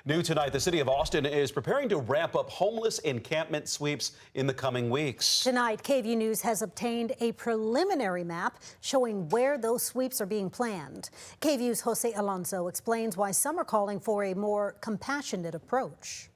New tonight, the city of Austin is preparing to ramp up homeless encampment sweeps in the coming weeks. Tonight, KVUE News has obtained a preliminary map showing where those sweeps are being planned. KVUE's Jose Alonso explains why some are calling for a more compassionate approach.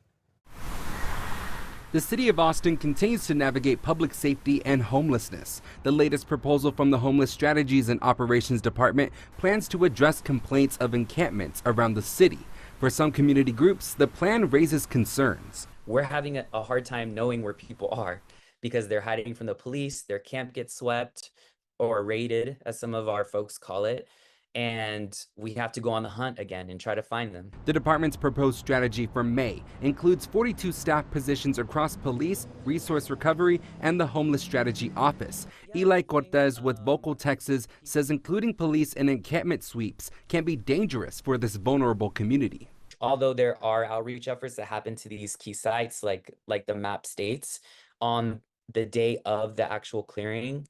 The city of Austin continues to navigate public safety and homelessness. The latest proposal from the Homeless Strategies and Operations Department plans to address complaints of encampments around the city. For some community groups, the plan raises concerns. We're having a hard time knowing where people are because they're hiding from the police, their camp gets swept or raided, as some of our folks call it, and we have to go on the hunt again and try to find them. The department's proposed strategy for May includes 42 staff positions across police, resource recovery, and the Homeless Strategy Office. Eli Cortez with Vocal Texas says including police in encampment sweeps can be dangerous for this vulnerable community. Although there are outreach efforts that happen to these key sites, like the map states, on the day of the actual clearing,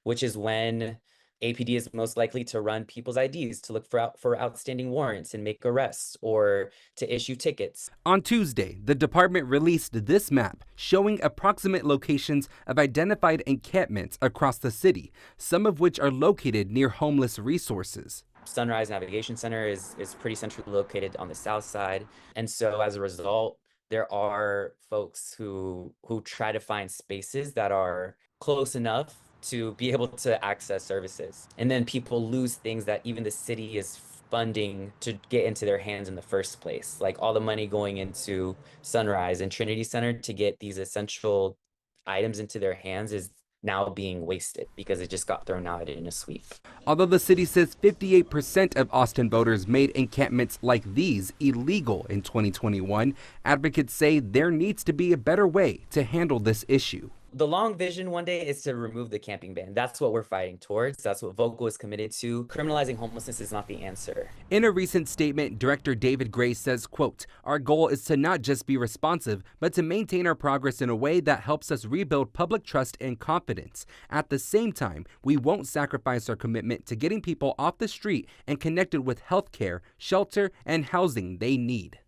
which is when APD is most likely to run people's IDs to look for outstanding warrants and make arrests or to issue tickets. On Tuesday, the department released this map showing approximate locations of identified encampments across the city, some of which are located near homeless resources. Sunrise Navigation Center is pretty centrally located on the south side. And so as a result, there are folks who try to find spaces that are close enough to be able to access services. And then people lose things that even the city is funding to get into their hands in the first place. Like all the money going into Sunrise and Trinity Center to get these essential items into their hands is now being wasted because it just got thrown out in a sweep. Although the city says 58% of Austin voters made encampments like these illegal in 2021, advocates say there needs to be a better way to handle this issue. The long vision one day is to remove the camping ban. That's what we're fighting towards. That's what Vocal is committed to. Criminalizing homelessness is not the answer. In a recent statement, Director David Gray says, quote, "Our goal is to not just be responsive, but to maintain our progress in a way that helps us rebuild public trust and confidence. At the same time, we won't sacrifice our commitment to getting people off the street and connected with health care, shelter, and housing they need."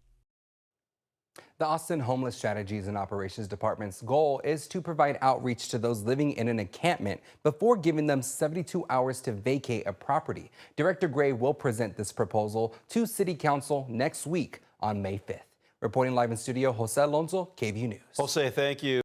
The Austin Homeless Strategies and Operations Department's goal is to provide outreach to those living in an encampment before giving them 72 hours to vacate a property. Director Gray will present this proposal to City Council next week on May 5th. Reporting live in studio, Jose Alonso, KVUE News. Jose, thank you.